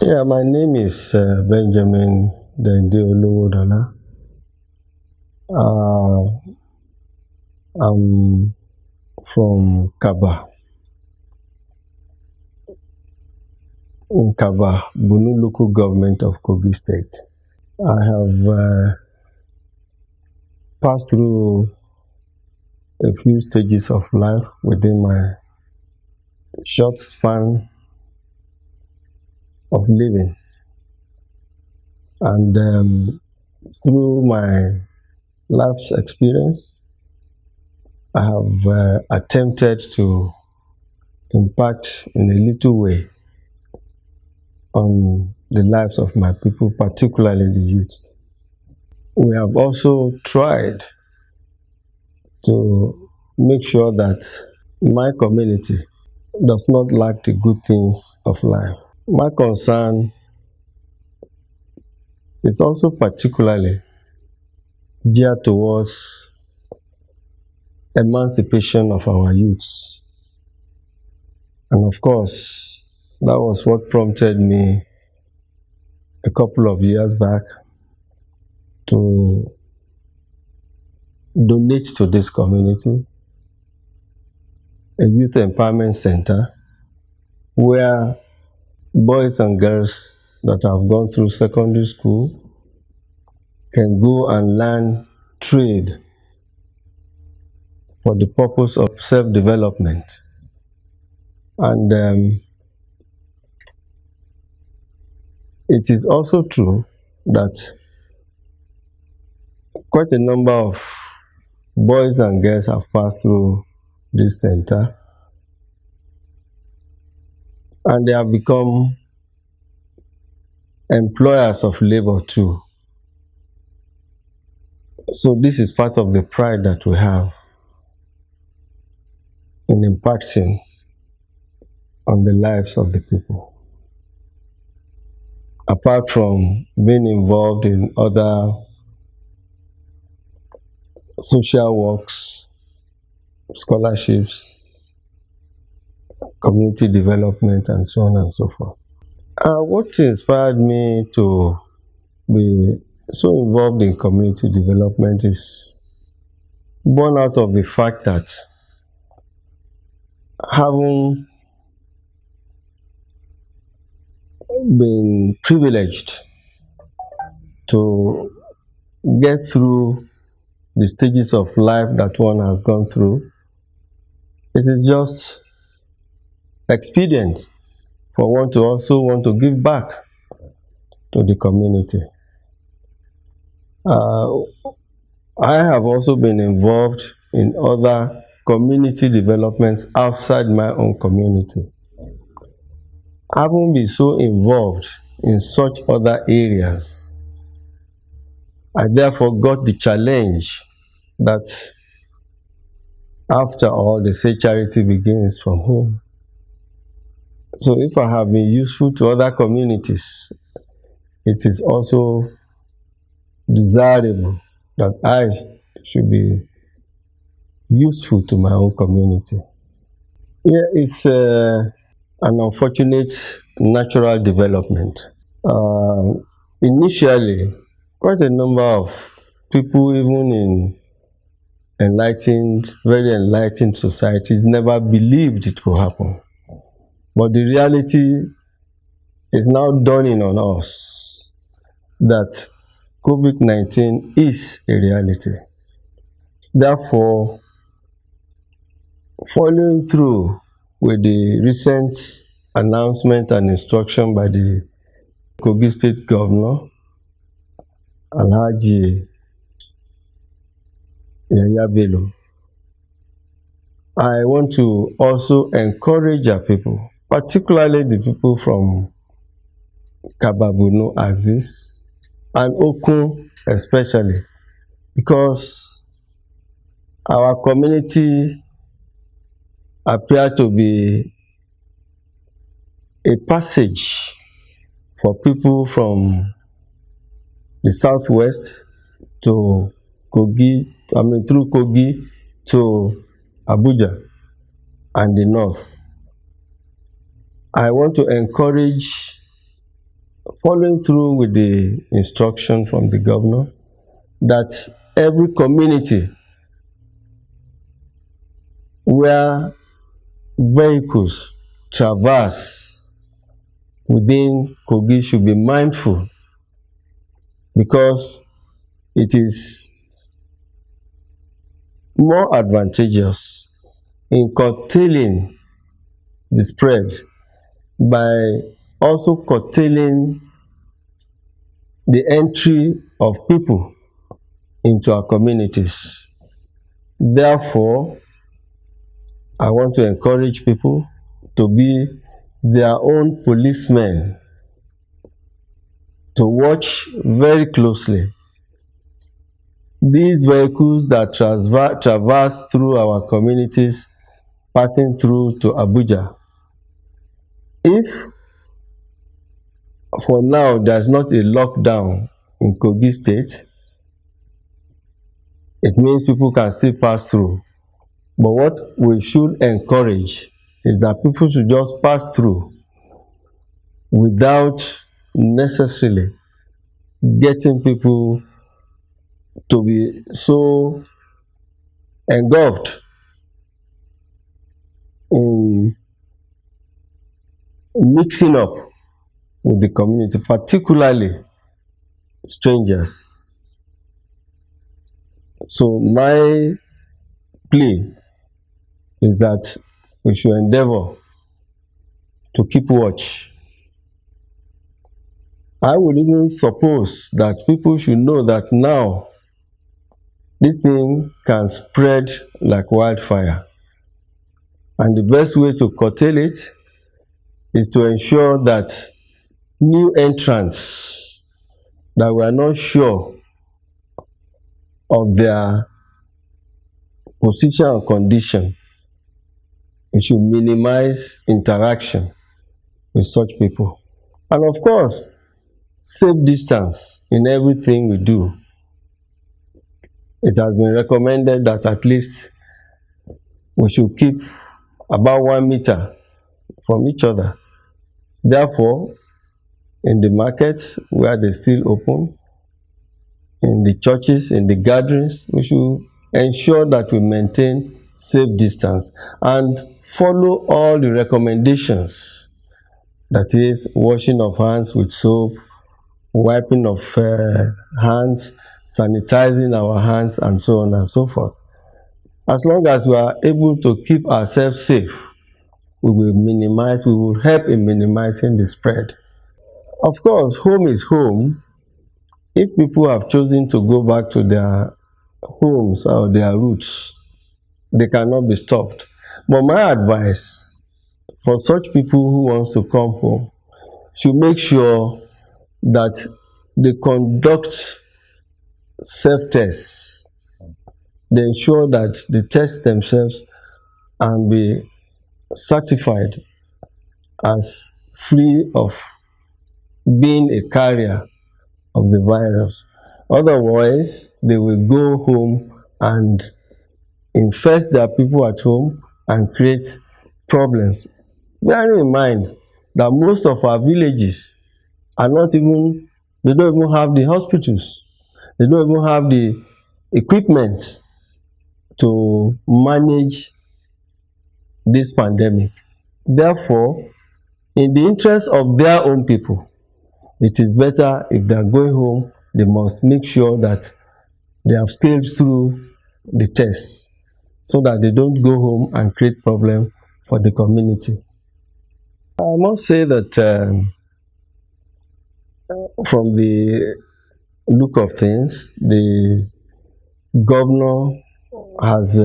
Yeah, my name is Benjamin Dende Olowodola. Uh, I'm from Kaba, in Kaba, Bunu local government of Kogi State. I have passed through a few stages of life within my short span of living, and through my life's experience, I have attempted to impact in a little way on the lives of my people, particularly the youth. We have also tried to make sure that my community does not lack the good things of life. My concern is also particularly geared towards emancipation of our youths. And of course, that was what prompted me a couple of years back to donate to this community a youth empowerment center where boys and girls that have gone through secondary school can go and learn trade for the purpose of self-development. And it is also true that quite a number of boys and girls have passed through this center, and they have become employers of labor too. So this is part of the pride that we have in impacting on the lives of the people. Apart from being involved in other social works, scholarships, community development, and so on and so forth. What inspired me to be so involved in community development is born out of the fact that having been privileged to get through the stages of life that one has gone through, it is just expedient for one to also want to give back to the community. I have also been involved in other community developments outside my own community. Having been so involved in such other areas, I therefore got the challenge that after all, they say charity begins from home. So if I have been useful to other communities, it is also desirable that I should be useful to my own community. Yeah, it's an unfortunate natural development. Initially, quite a number of people, even in very enlightened societies, never believed it could happen. But the reality is now dawning on us that COVID-19 is a reality. Therefore, following through with the recent announcement and instruction by the Kogi State Governor, Alhaji Yahaya Bello, I want to also encourage our people, particularly the people from Kaba Bunu axis and Okun especially, because our community appear to be a passage for people from the southwest to Kogi, through Kogi to Abuja and the north. I want to encourage following through with the instruction from the governor that every community where vehicles traverse within Kogi should be mindful, because it is more advantageous in curtailing the spread by also curtailing the entry of people into our communities. Therefore, I want to encourage people to be their own policemen, to watch very closely these vehicles that traverse through our communities, passing through to Abuja. If for now there's not a lockdown in Kogi State, it means people can still pass through. But what we should encourage is that people should just pass through without necessarily getting people to be so engulfed in mixing up with the community, particularly strangers. So my plea is that we should endeavor to keep watch. I would even suppose that people should know that now this thing can spread like wildfire, and the best way to curtail it is to ensure that new entrants that we are not sure of their position or condition, we should minimize interaction with such people. And of course, safe distance in everything we do. It has been recommended that at least we should keep about 1 meter from each other. Therefore, in the markets where they still open, in the churches, in the gatherings, we should ensure that we maintain safe distance and follow all the recommendations. That is, washing of hands with soap, wiping of hands, sanitizing our hands, and so on and so forth. As long as we are able to keep ourselves safe, we will help in minimizing the spread. Of course, home is home. If people have chosen to go back to their homes or their roots, they cannot be stopped. But my advice for such people who want to come home should make sure that they conduct self-tests. They ensure that they test themselves and be certified as free of being a carrier of the virus. Otherwise, they will go home and infest their people at home and create problems. Bearing in mind that most of our villages are they don't even have the hospitals. They don't even have the equipment to manage this pandemic. Therefore, in the interest of their own people, it is better if they are going home, they must make sure that they have scaled through the tests so that they don't go home and create problem for the community. I must say that from the look of things, the governor has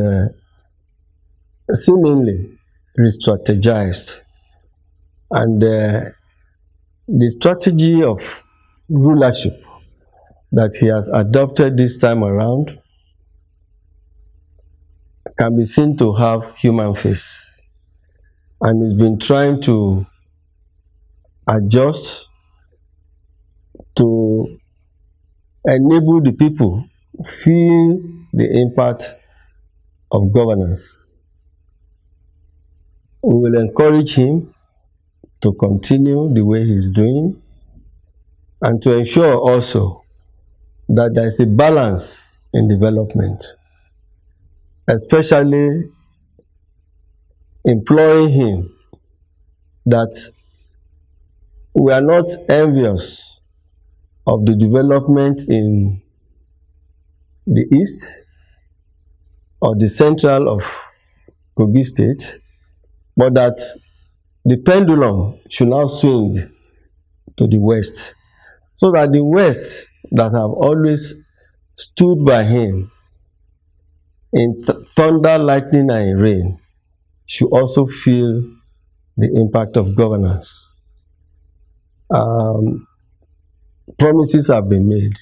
seemingly re-strategized, and the strategy of rulership that he has adopted this time around can be seen to have human face, and he's been trying to adjust to enable the people feel the impact of governance. We will encourage him to continue the way he's doing, and to ensure also that there is a balance in development, especially imploring him that we are not envious of the development in the east or the central of Kogi State, but that the pendulum should now swing to the west, so that the west that have always stood by him in thunder, lightning, and in rain should also feel the impact of governance. Promises have been made.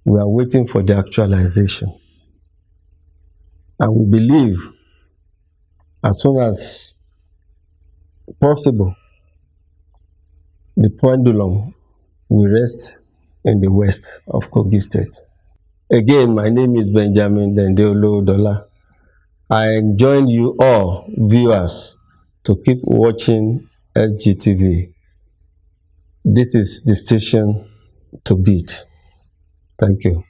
We are waiting for the actualization. And we believe as soon as possible, the pendulum will rest in the west of Kogi State. Again, my name is Benjamin Dendeolo Dola. I join you all viewers to keep watching SGTV. This is the station to beat. Thank you.